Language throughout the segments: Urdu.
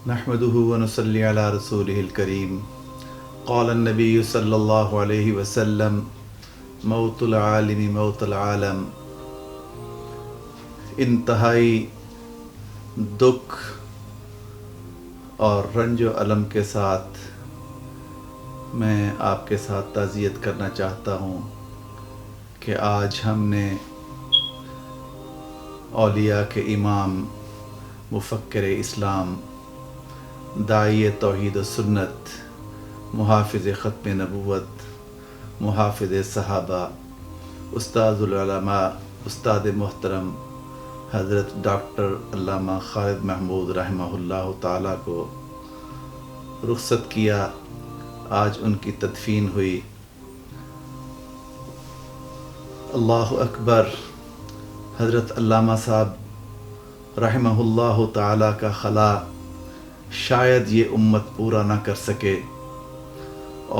نحمده ونصلي على رسوله الكريم قال النبي صلی اللہ علیہ وسلم موت العالم موت العالم. انتہائی دکھ اور رنج و الم کے ساتھ میں آپ کے ساتھ تعزیت کرنا چاہتا ہوں کہ آج ہم نے اولیاء کے امام، مفکر اسلام، داعی توحید و سنت، محافظ ختم نبوت، محافظ صحابہ، استاد العلماء، استاد محترم حضرت ڈاکٹر علامہ خالد محمود رحمہ اللہ تعالیٰ کو رخصت کیا. آج ان کی تدفین ہوئی. اللہ اکبر. حضرت علامہ صاحب رحمہ اللہ تعالیٰ کا خلا شاید یہ امت پورا نہ کر سکے،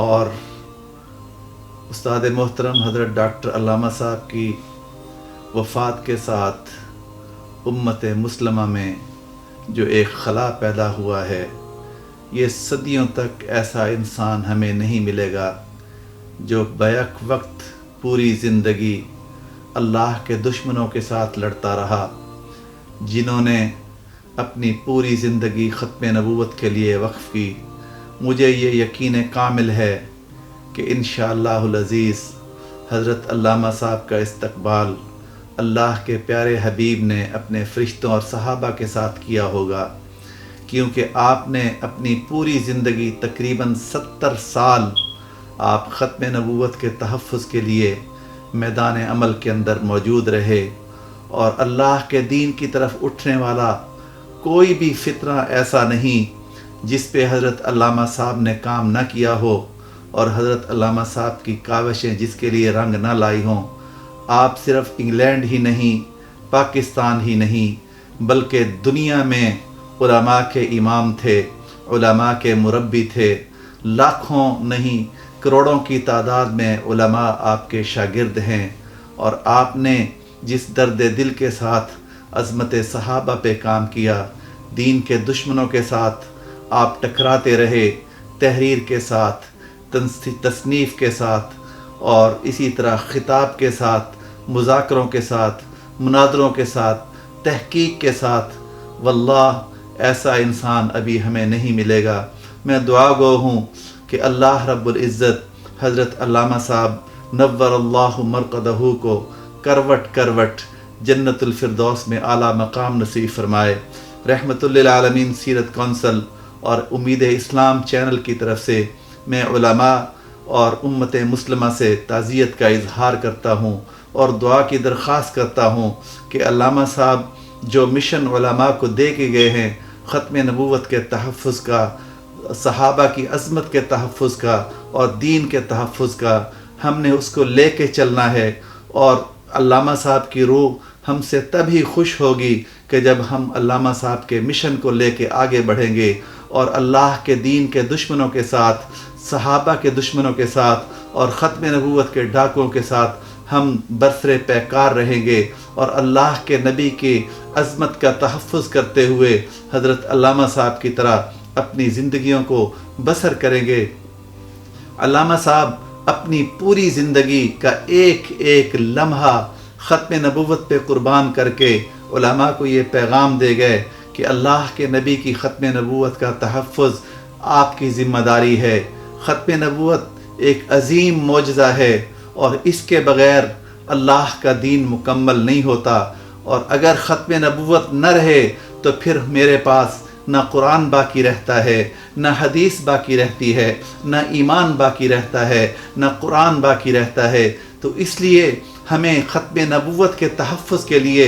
اور استاد محترم حضرت ڈاکٹر علامہ صاحب کی وفات کے ساتھ امت مسلمہ میں جو ایک خلا پیدا ہوا ہے، یہ صدیوں تک ایسا انسان ہمیں نہیں ملے گا جو بیک وقت پوری زندگی اللہ کے دشمنوں کے ساتھ لڑتا رہا، جنہوں نے اپنی پوری زندگی ختم نبوت کے لیے وقف کی. مجھے یہ یقین کامل ہے کہ انشاءاللہ العزیز حضرت علامہ صاحب کا استقبال اللہ کے پیارے حبیب نے اپنے فرشتوں اور صحابہ کے ساتھ کیا ہوگا، کیونکہ آپ نے اپنی پوری زندگی تقریباً 70 سال آپ ختم نبوت کے تحفظ کے لیے میدان عمل کے اندر موجود رہے، اور اللہ کے دین کی طرف اٹھنے والا کوئی بھی فتنہ ایسا نہیں جس پہ حضرت علامہ صاحب نے کام نہ کیا ہو، اور حضرت علامہ صاحب کی کاوشیں جس کے لیے رنگ نہ لائی ہوں. آپ صرف انگلینڈ ہی نہیں، پاکستان ہی نہیں، بلکہ دنیا میں علماء کے امام تھے، علماء کے مربی تھے. لاکھوں نہیں کروڑوں کی تعداد میں علماء آپ کے شاگرد ہیں، اور آپ نے جس درد دل کے ساتھ عظمت صحابہ پہ کام کیا، دین کے دشمنوں کے ساتھ آپ ٹکراتے رہے، تحریر کے ساتھ، تصنیف کے ساتھ، اور اسی طرح خطاب کے ساتھ، مذاکروں کے ساتھ، مناظروں کے ساتھ، تحقیق کے ساتھ. واللہ ایسا انسان ابھی ہمیں نہیں ملے گا. میں دعا گو ہوں کہ اللہ رب العزت حضرت علامہ صاحب نور اللہ مرقدہ کو کروٹ کروٹ جنت الفردوس میں اعلیٰ مقام نصیب فرمائے. رحمت للعالمین سیرت کونسل اور امید اسلام چینل کی طرف سے میں علماء اور امت مسلمہ سے تعزیت کا اظہار کرتا ہوں، اور دعا کی درخواست کرتا ہوں کہ علامہ صاحب جو مشن علماء کو دے کے گئے ہیں، ختم نبوت کے تحفظ کا، صحابہ کی عظمت کے تحفظ کا، اور دین کے تحفظ کا، ہم نے اس کو لے کے چلنا ہے. اور علامہ صاحب کی روح ہم سے تب ہی خوش ہوگی کہ جب ہم علامہ صاحب کے مشن کو لے کے آگے بڑھیں گے، اور اللہ کے دین کے دشمنوں کے ساتھ، صحابہ کے دشمنوں کے ساتھ، اور ختم نبوت کے ڈاکوں کے ساتھ ہم برسر پیکار رہیں گے، اور اللہ کے نبی کی عظمت کا تحفظ کرتے ہوئے حضرت علامہ صاحب کی طرح اپنی زندگیوں کو بسر کریں گے. علامہ صاحب اپنی پوری زندگی کا ایک ایک لمحہ ختم نبوت پہ قربان کر کے علماء کو یہ پیغام دے گئے کہ اللہ کے نبی کی ختم نبوت کا تحفظ آپ کی ذمہ داری ہے. ختم نبوت ایک عظیم معجزہ ہے، اور اس کے بغیر اللہ کا دین مکمل نہیں ہوتا. اور اگر ختم نبوت نہ رہے تو پھر میرے پاس نہ قرآن باقی رہتا ہے، نہ حدیث باقی رہتی ہے، نہ ایمان باقی رہتا ہے، نہ قرآن باقی رہتا ہے. تو اس لیے ہمیں ختم نبوت کے تحفظ کے لیے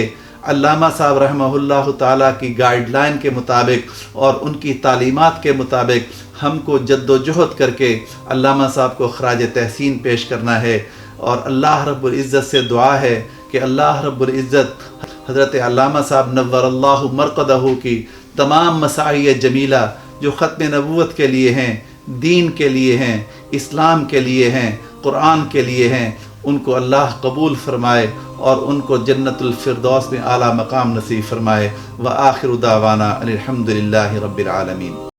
علامہ صاحب رحمہ اللہ تعالیٰ کی گائیڈ لائن کے مطابق اور ان کی تعلیمات کے مطابق ہم کو جد و جہد کر کے علامہ صاحب کو خراج تحسین پیش کرنا ہے. اور اللہ رب العزت سے دعا ہے کہ اللہ رب العزت حضرت علامہ صاحب نور اللہ مرقدہ کی تمام مساعی جمیلہ جو ختم نبوت کے لیے ہیں، دین کے لیے ہیں، اسلام کے لیے ہیں، قرآن کے لیے ہیں، ان کو اللہ قبول فرمائے اور ان کو جنت الفردوس میں اعلیٰ مقام نصیب فرمائے۔ وآخر دعوانا ان الحمد للہ رب العالمین۔